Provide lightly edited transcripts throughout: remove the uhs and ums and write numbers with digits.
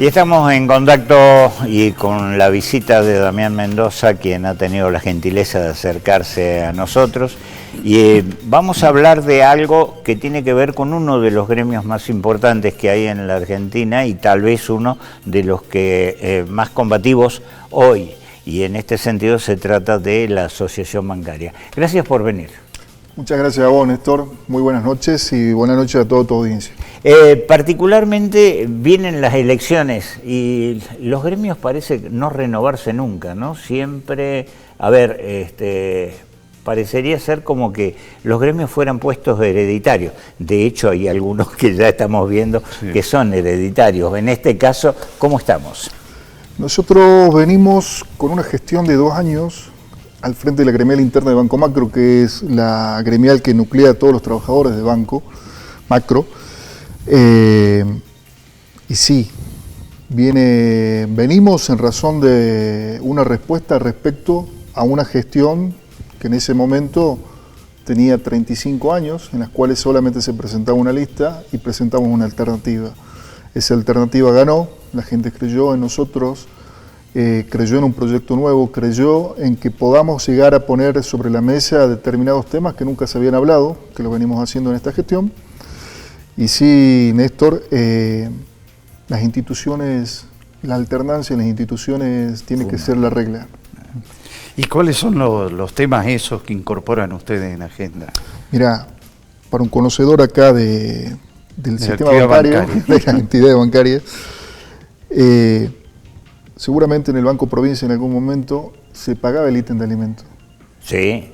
Y estamos en contacto y con la visita de Damián Mendoza, quien ha tenido la gentileza de acercarse a nosotros. Y vamos a hablar de algo que tiene que ver con uno de los gremios más importantes que hay en la Argentina y tal vez uno de los que más combativos hoy. Y en este sentido se trata de la Asociación Bancaria. Gracias por venir. Muchas gracias a vos, Néstor. Muy buenas noches y buenas noches a toda tu audiencia. Particularmente vienen las elecciones y los gremios parece no renovarse nunca, ¿no? Siempre, parecería ser como que los gremios fueran puestos hereditarios. De hecho, hay algunos que ya estamos viendo que son hereditarios. En este caso, ¿cómo estamos? Nosotros venimos con una gestión de 2 años al frente de la gremial interna de Banco Macro, que es la gremial que nuclea a todos los trabajadores de Banco Macro. Y sí, venimos en razón de una respuesta respecto a una gestión que en ese momento tenía 35 años, en las cuales solamente se presentaba una lista y presentamos una alternativa. Esa alternativa ganó, la gente creyó en nosotros, creyó en un proyecto nuevo, creyó en que podamos llegar a poner sobre la mesa determinados temas que nunca se habían hablado, que lo venimos haciendo en esta gestión. Y sí, Néstor, las instituciones, la alternancia en las instituciones tiene que ser la regla. ¿Y cuáles son los temas esos que incorporan ustedes en la agenda? Mira, para un conocedor acá del sistema bancario, de las entidades bancarias, seguramente en el Banco Provincia en algún momento se pagaba el ítem de alimento. Sí.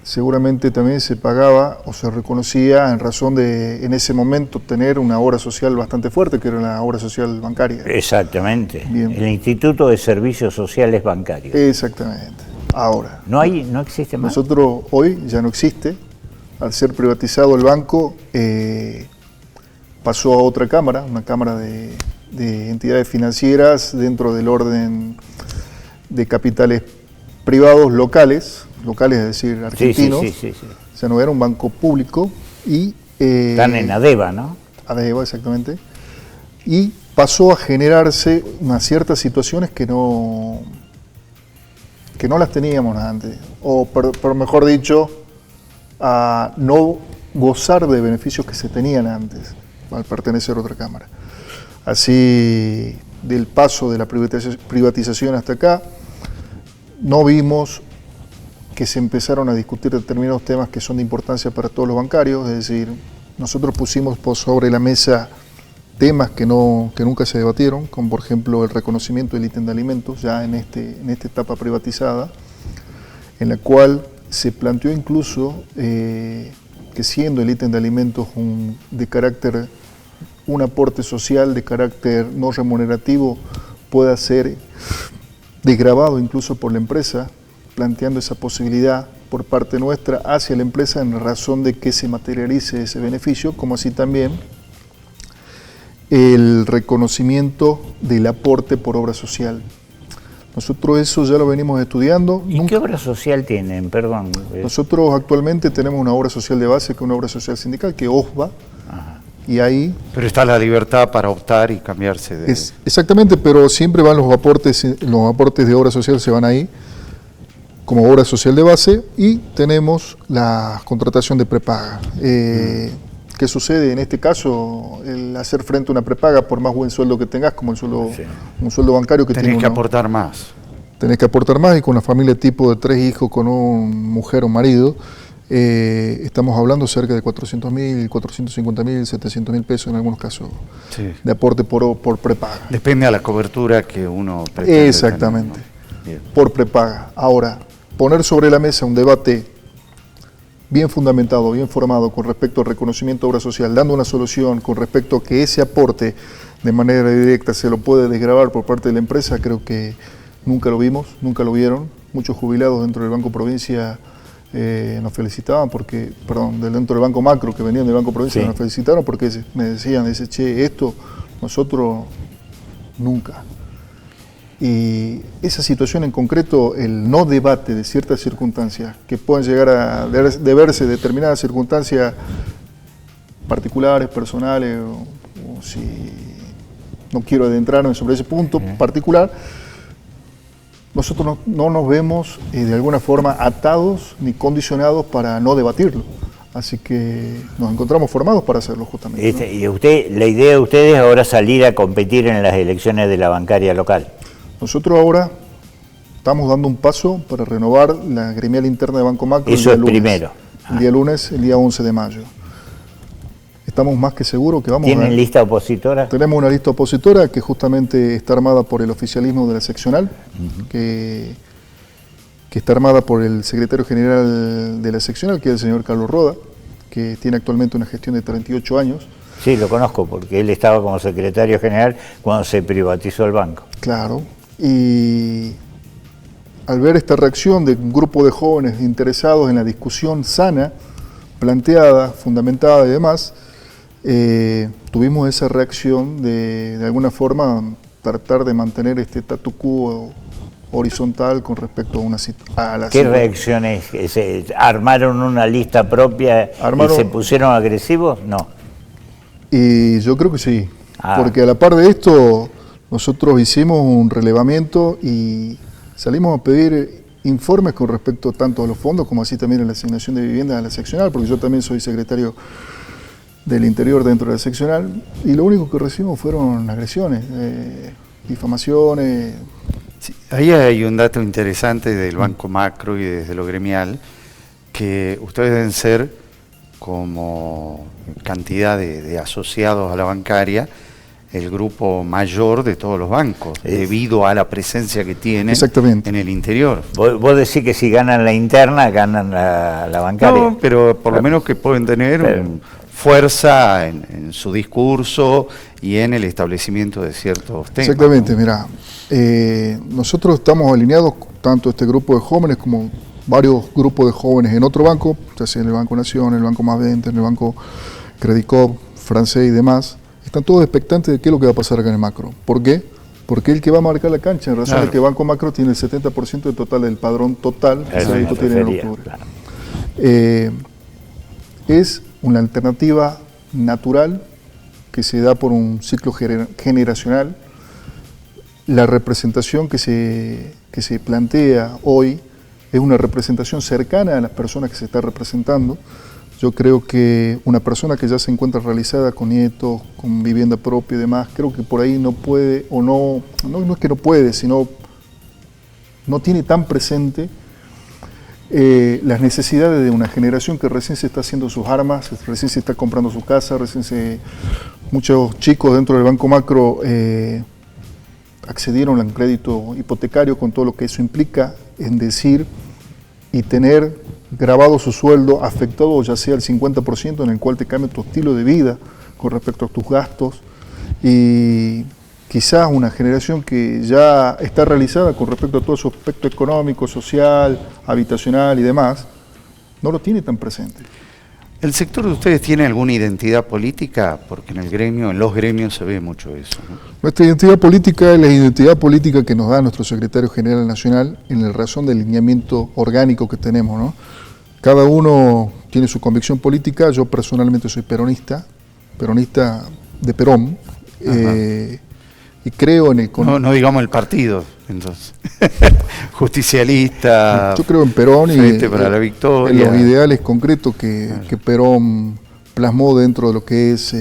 Seguramente también se pagaba o se reconocía en razón de, en ese momento, tener una obra social bastante fuerte, que era la obra social bancaria. Exactamente. Bien. El Instituto de Servicios Sociales Bancarios. Exactamente. Ahora. ¿No existe más? Nosotros hoy ya no existe. Al ser privatizado el banco, pasó a otra cámara, una cámara de entidades financieras dentro del orden de capitales privados locales, es decir, argentinos. Sí. O sea, no era un banco público y... Están en ADEVA, ¿no? ADEVA, exactamente. Y pasó a generarse unas ciertas situaciones que no las teníamos antes, o por mejor dicho, a no gozar de beneficios que se tenían antes, al pertenecer a otra cámara. Así, del paso de la privatización hasta acá, no vimos que se empezaron a discutir determinados temas que son de importancia para todos los bancarios, es decir, nosotros pusimos sobre la mesa temas que nunca se debatieron, como por ejemplo el reconocimiento del ítem de alimentos, ya en esta etapa privatizada, en la cual se planteó incluso que siendo el ítem de alimentos de carácter, un aporte social de carácter no remunerativo, pueda ser desgravado incluso por la empresa, planteando esa posibilidad por parte nuestra hacia la empresa en razón de que se materialice ese beneficio, como así también el reconocimiento del aporte por obra social. Nosotros eso ya lo venimos estudiando. ¿Y qué obra social tienen? Perdón. Nosotros actualmente tenemos una obra social de base, que es una obra social sindical, que es OSBA. Ajá. Y ahí... Pero está la libertad para optar y cambiarse de... Exactamente, pero siempre van los aportes de obra social se van ahí, como obra social de base, y tenemos la contratación de prepaga. ¿Qué sucede? En este caso, el hacer frente a una prepaga, por más buen sueldo que tengas, como un sueldo bancario que tenés que aportar más. Tenés que aportar más, y con una familia tipo de 3 hijos, con una mujer o marido, estamos hablando cerca de 400.000, 450.000, 700.000 pesos en algunos casos de aporte por prepaga. Depende a la cobertura que uno pretende. Exactamente, tener, ¿no? por prepaga. Ahora, poner sobre la mesa un debate bien fundamentado, bien formado con respecto al reconocimiento de obra social, dando una solución con respecto a que ese aporte de manera directa se lo puede desgravar por parte de la empresa, creo que nunca lo vimos, nunca lo vieron. Muchos jubilados dentro del Banco Provincia nos felicitaban porque, dentro del Banco Macro, que venían del Banco Provincia, nos felicitaron porque me decían, che, esto nosotros nunca. Y esa situación en concreto, el no debate de ciertas circunstancias que pueden llegar a deberse determinadas circunstancias particulares, personales, o si no quiero adentrarme sobre ese punto particular, nosotros no nos vemos de alguna forma atados ni condicionados para no debatirlo. Así que nos encontramos formados para hacerlo justamente. Y la idea de ustedes es ahora salir a competir en las elecciones de la bancaria local. Nosotros ahora estamos dando un paso para renovar la gremial interna de Banco Macro. Eso es primero. El día lunes, el día 11 de mayo. Estamos más que seguros que vamos a... ¿Tienen lista opositora? Tenemos una lista opositora que justamente está armada por el oficialismo de la seccional, que está armada por el secretario general de la seccional, que es el señor Carlos Roda, que tiene actualmente una gestión de 38 años. Sí, lo conozco, porque él estaba como secretario general cuando se privatizó el banco. Claro, y al ver esta reacción de un grupo de jóvenes interesados en la discusión sana, planteada, fundamentada y demás, tuvimos esa reacción de alguna forma tratar de mantener este statu quo horizontal con respecto a la ¿Qué reacciones? ¿Armaron una lista propia y se pusieron agresivos? No. Y yo creo que sí, porque a la par de esto nosotros hicimos un relevamiento y salimos a pedir informes con respecto tanto a los fondos como así también a la asignación de viviendas a la seccional, porque yo también soy secretario del Interior dentro de la seccional, y lo único que recibimos fueron agresiones, difamaciones. Sí, ahí hay un dato interesante del Banco Macro y desde lo gremial, que ustedes deben ser, como cantidad de asociados a la bancaria, el grupo mayor de todos los bancos, debido a la presencia que tienen en el interior. ¿Vos decís que si ganan la interna, ganan la bancaria? No, pero por lo menos que pueden tener fuerza en su discurso y en el establecimiento de ciertos temas. Exactamente, ¿no? Mirá, nosotros estamos alineados, tanto este grupo de jóvenes como varios grupos de jóvenes en otro banco, ya sea en el Banco Nación, en el Banco Más 20, en el Banco Credicop, francés y demás. Están todos expectantes de qué es lo que va a pasar acá en el macro. ¿Por qué? Porque el que va a marcar la cancha, en razón de que Banco Macro tiene el 70% del total del padrón total que se tiene en octubre. Claro. Es una alternativa natural que se da por un ciclo generacional. La representación que se plantea hoy es una representación cercana a las personas que se está representando. Yo creo que una persona que ya se encuentra realizada con nietos, con vivienda propia y demás, creo que por ahí no puede, o no es que no puede, sino no tiene tan presente las necesidades de una generación que recién se está haciendo sus armas, recién se está comprando su casa, muchos chicos dentro del Banco Macro accedieron al crédito hipotecario con todo lo que eso implica, en decir y tener grabado su sueldo, afectado ya sea el 50%, en el cual te cambia tu estilo de vida con respecto a tus gastos, y quizás una generación que ya está realizada con respecto a todo su aspecto económico, social, habitacional y demás, no lo tiene tan presente. ¿El sector de ustedes tiene alguna identidad política? Porque en los gremios se ve mucho eso, ¿no? Nuestra identidad política es la identidad política que nos da nuestro secretario general nacional en la razón del lineamiento orgánico que tenemos, ¿no? Cada uno tiene su convicción política. Yo personalmente soy peronista de Perón, y creo en el... No digamos el partido, entonces. Justicialista. Yo creo en Perón y Frente para la Victoria. En los ideales concretos que Perón plasmó dentro de lo que es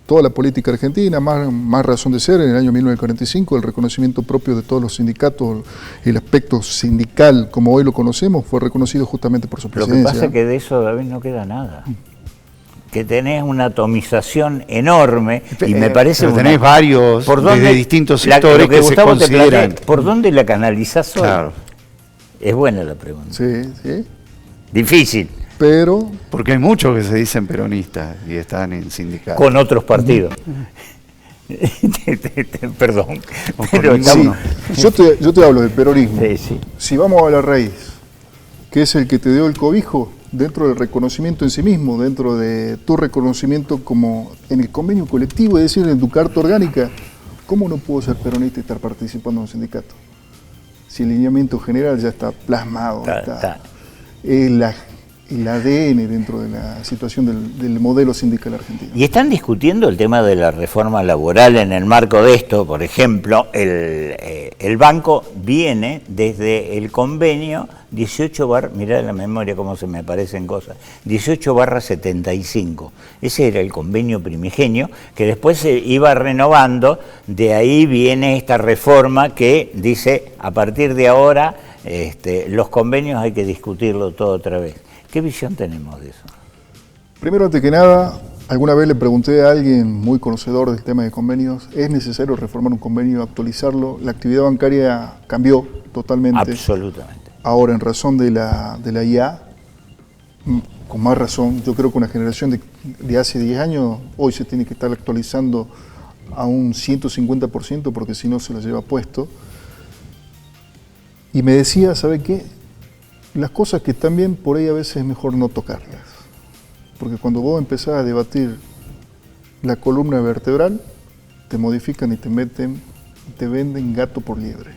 toda la política argentina, más razón de ser en el año 1945, el reconocimiento propio de todos los sindicatos, el aspecto sindical como hoy lo conocemos, fue reconocido justamente por su presidencia. Lo que pasa es que de eso, David, no queda nada. Que tenés una atomización enorme y me parece... Pero tenés varios de distintos sectores que se consideran... ¿Por dónde la canalizás hoy? Claro. Es buena la pregunta. Sí. Difícil. Pero... Porque hay muchos que se dicen peronistas y están en sindicatos. Con otros partidos. Perdón. Pero sí, yo te hablo del peronismo. Sí. Si vamos a la raíz, que es el que te dio el cobijo, dentro del reconocimiento en sí mismo, dentro de tu reconocimiento como en el convenio colectivo, es decir, en tu carta orgánica, ¿cómo no puedo ser peronista y estar participando en un sindicato? Si el lineamiento general ya está plasmado, el ADN dentro de la situación del modelo sindical argentino. Y están discutiendo el tema de la reforma laboral en el marco de esto. Por ejemplo, el banco viene desde el convenio 18 mirá la memoria cómo se me aparecen cosas, 18/75. Ese era el convenio primigenio que después se iba renovando. De ahí viene esta reforma que dice, a partir de ahora, los convenios hay que discutirlo todo otra vez. ¿Qué visión tenemos de eso? Primero, antes que nada, alguna vez le pregunté a alguien muy conocedor del tema de convenios, ¿es necesario reformar un convenio, actualizarlo? La actividad bancaria cambió totalmente. Absolutamente. Ahora, en razón de la IA, con más razón, yo creo que una generación de hace 10 años, hoy se tiene que estar actualizando a un 150% porque si no se la lleva puesto. Y me decía, ¿sabe qué? Las cosas que están bien, por ahí a veces es mejor no tocarlas. Porque cuando vos empezás a debatir la columna vertebral, te modifican y te meten, y te venden gato por liebre.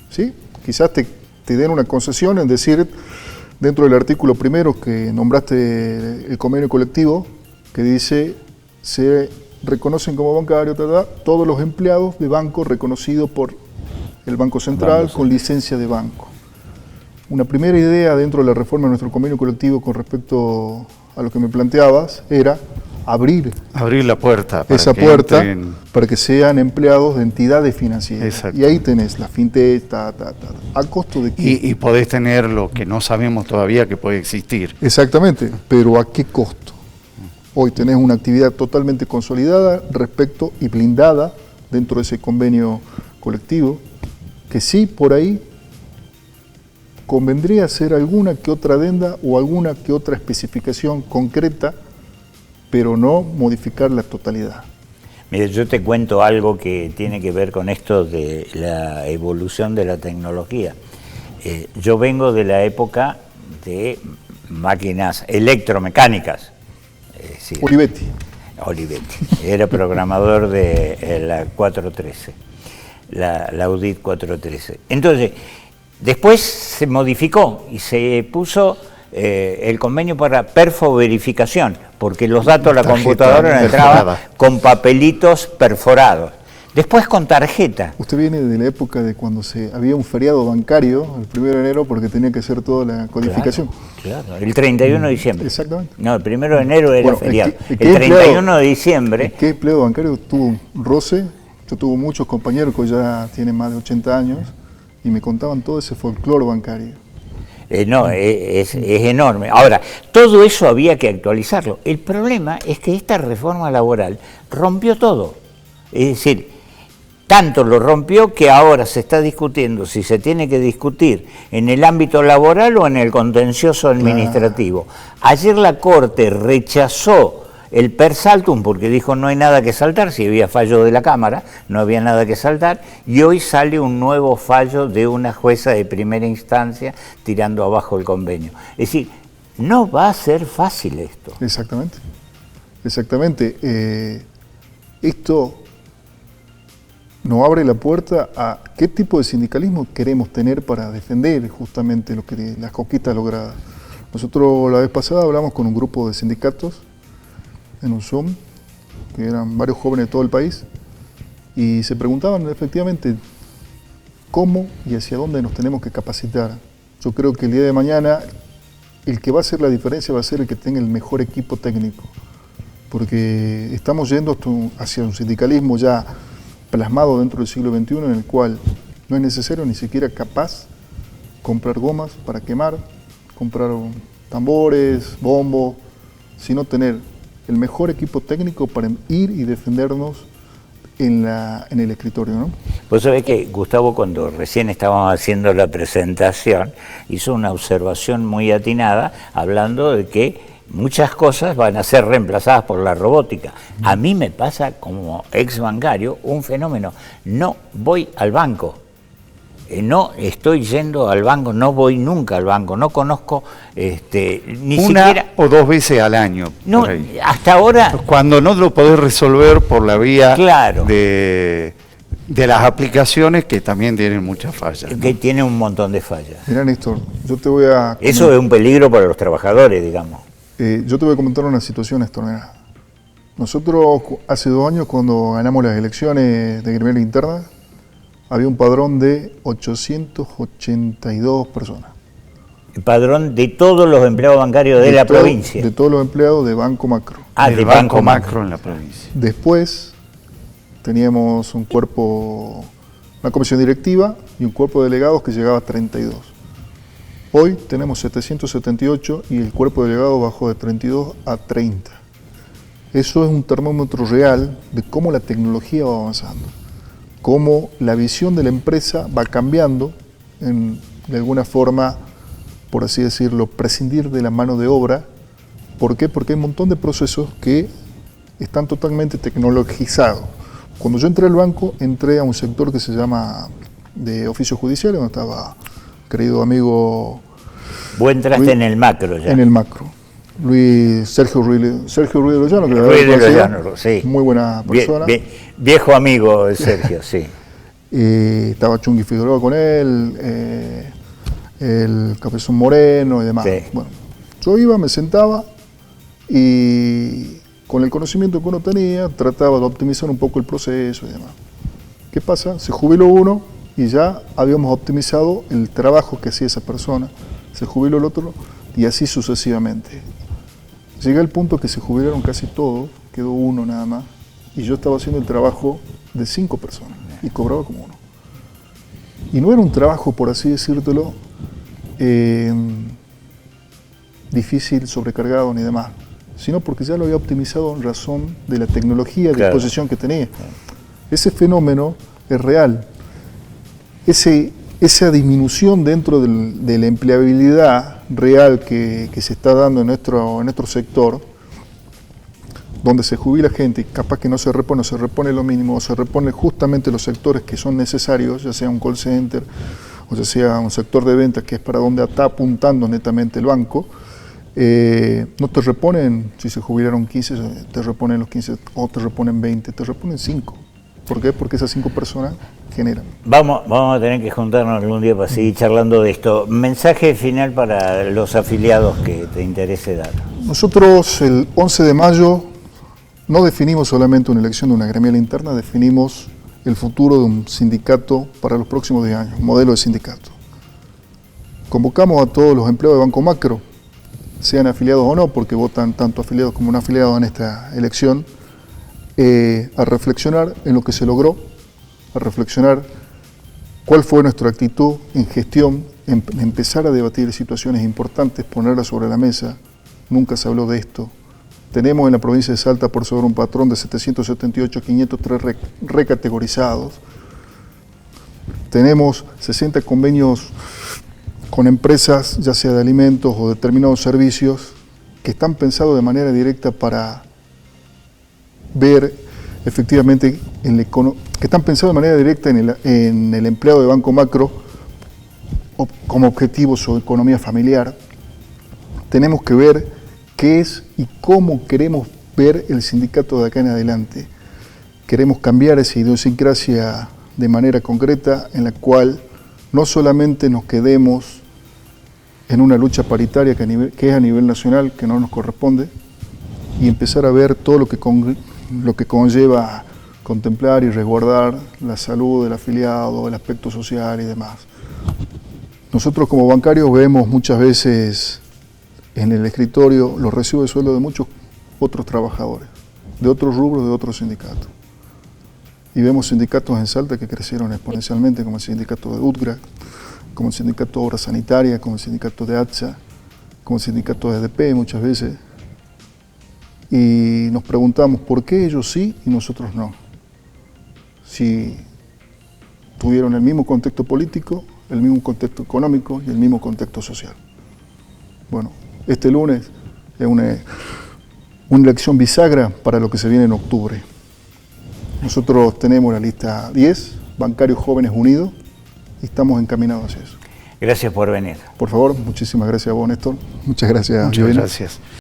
¿Sí? Quizás te den una concesión en decir, dentro del artículo primero que nombraste el convenio colectivo, que dice, se reconocen como bancarios todos los empleados de banco reconocidos por el Banco Central con licencia de banco. Una primera idea dentro de la reforma de nuestro convenio colectivo con respecto a lo que me planteabas era abrir la puerta. Esa puerta para que sean empleados de entidades financieras. Y ahí tenés la fintech, ¿a costo de qué? Y podés tener lo que no sabemos todavía que puede existir. Exactamente, pero ¿a qué costo? Hoy tenés una actividad totalmente consolidada respecto y blindada dentro de ese convenio colectivo, que sí, por ahí convendría hacer alguna que otra adenda o alguna que otra especificación concreta, pero no modificar la totalidad. Mire, yo te cuento algo que tiene que ver con esto de la evolución de la tecnología. Yo vengo de la época de máquinas electromecánicas. Olivetti. Era programador de la 413, la Audit 413. Entonces, después se modificó y se puso el convenio para perfoverificación, porque los datos de la computadora no entraban con papelitos perforados. Después con tarjeta. Usted viene de la época de cuando había un feriado bancario, el 1 de enero, porque tenía que hacer toda la codificación. Claro, el 31 de diciembre. Exactamente. No, el 1 de enero era feriado. El 31 de diciembre. ¿Qué empleado bancario tuvo un roce? Yo tuve muchos compañeros que ya tienen más de 80 años y me contaban todo ese folclore bancario. No, es enorme. Ahora, todo eso había que actualizarlo. El problema es que esta reforma laboral rompió todo. Es decir, tanto lo rompió que ahora se está discutiendo si se tiene que discutir en el ámbito laboral o en el contencioso administrativo. Ayer la Corte rechazó el per saltum porque dijo no hay nada que saltar, si había fallo de la Cámara, no había nada que saltar, y hoy sale un nuevo fallo de una jueza de primera instancia tirando abajo el convenio. Es decir, no va a ser fácil esto. Exactamente, exactamente. Esto nos abre la puerta a qué tipo de sindicalismo queremos tener para defender justamente las conquistas logradas. Nosotros la vez pasada hablamos con un grupo de sindicatos en un Zoom, que eran varios jóvenes de todo el país, y se preguntaban efectivamente cómo y hacia dónde nos tenemos que capacitar. Yo creo que el día de mañana el que va a hacer la diferencia va a ser el que tenga el mejor equipo técnico, porque estamos yendo hacia un sindicalismo ya plasmado dentro del siglo XXI en el cual no es necesario ni siquiera capaz comprar gomas para quemar, comprar tambores, bombos, sino tener el mejor equipo técnico para ir y defendernos en el escritorio, ¿no? Vos sabés que Gustavo, cuando recién estábamos haciendo la presentación, hizo una observación muy atinada hablando de que muchas cosas van a ser reemplazadas por la robótica. A mí me pasa como ex bancario un fenómeno. No voy al banco. No estoy yendo al banco, no voy nunca al banco, no conozco ni siquiera... o 2 veces al año. No, hasta ahora... Cuando no lo podés resolver por la vía claro. de de las aplicaciones que también tienen muchas fallas, ¿no? Que tiene un montón de fallas. Mirá, Néstor, yo te voy a... Eso es un peligro para los trabajadores, digamos. Yo te voy a comentar una situación, Néstor. Mirá. Nosotros hace 2 años, cuando ganamos las elecciones de gremial interna, había un padrón de 882 personas. El padrón de todos los empleados bancarios de la provincia. De todos los empleados de Banco Macro. De Banco Macro en la provincia. Después teníamos un cuerpo, una comisión directiva y un cuerpo de delegados que llegaba a 32. Hoy tenemos 778 y el cuerpo de delegados bajó de 32 a 30. Eso es un termómetro real de cómo la tecnología va avanzando, cómo la visión de la empresa va cambiando, de alguna forma, por así decirlo, prescindir de la mano de obra. ¿Por qué? Porque hay un montón de procesos que están totalmente tecnologizados. Cuando yo entré al banco, entré a un sector que se llama de oficios judiciales, donde estaba querido amigo... Vos entraste en el macro ya. En el macro. Sergio Ruiz de Loyano, que Ruiz de Loyano, sí. Muy buena persona. Viejo amigo de Sergio, sí. Estaba Chungui Figueroa con él, el Cabezón Moreno y demás. Sí. Bueno, yo iba, me sentaba y con el conocimiento que uno tenía, trataba de optimizar un poco el proceso y demás. ¿Qué pasa? Se jubiló uno y ya habíamos optimizado el trabajo que hacía esa persona. Se jubiló el otro y así sucesivamente. Llegué al punto que se jubilaron casi todos, quedó uno nada más, y yo estaba haciendo el trabajo de 5 personas y cobraba como uno. Y no era un trabajo, por así decírtelo, difícil, sobrecargado ni demás, sino porque ya lo había optimizado en razón de la tecnología de disposición que tenía. Ese fenómeno es real. Esa disminución dentro de la empleabilidad real que se está dando en nuestro sector, donde se jubila gente y capaz que no se repone lo mínimo, o se repone justamente los sectores que son necesarios, ya sea un call center o ya sea un sector de ventas, que es para donde está apuntando netamente el banco. No te reponen, si se jubilaron 15, te reponen los 15, o te reponen 20, te reponen 5. ¿Por qué? Porque esas 5 personas generan. Vamos a tener que juntarnos algún día para seguir charlando de esto. Mensaje final para los afiliados que te interese dar. Nosotros el 11 de mayo no definimos solamente una elección de una gremial interna, definimos el futuro de un sindicato para los próximos 10 años, un modelo de sindicato. Convocamos a todos los empleados de Banco Macro, sean afiliados o no, porque votan tanto afiliados como no afiliados en esta elección, a reflexionar en lo que se logró, a reflexionar cuál fue nuestra actitud en gestión, en empezar a debatir situaciones importantes, ponerlas sobre la mesa. Nunca se habló de esto. Tenemos en la provincia de Salta por sobre un patrón de 778 a 503 recategorizados. Tenemos 60 convenios con empresas, ya sea de alimentos o determinados servicios, que están pensados de manera directa para ver efectivamente, que están pensados de manera directa en el empleado de Banco Macro como objetivo su economía familiar. Tenemos que ver qué es y cómo queremos ver el sindicato de acá en adelante. Queremos cambiar esa idiosincrasia de manera concreta en la cual no solamente nos quedemos en una lucha paritaria que es a nivel nacional, que no nos corresponde, y empezar a ver todo lo que conlleva contemplar y resguardar la salud del afiliado, el aspecto social y demás. Nosotros como bancarios vemos muchas veces en el escritorio los recibos de sueldo de muchos otros trabajadores, de otros rubros, de otros sindicatos. Y vemos sindicatos en Salta que crecieron exponencialmente, como el sindicato de UTGRA, como el sindicato de Obras Sanitarias, como el sindicato de ATSA, como el sindicato de ADP muchas veces. Y nos preguntamos por qué ellos sí y nosotros no. Si tuvieron el mismo contexto político, el mismo contexto económico y el mismo contexto social. Bueno, este lunes es una elección bisagra para lo que se viene en octubre. Nosotros tenemos la lista 10, Bancarios Jóvenes Unidos, y estamos encaminados hacia eso. Gracias por venir. Por favor, muchísimas gracias a vos, Néstor. Muchas gracias, Muchas gracias.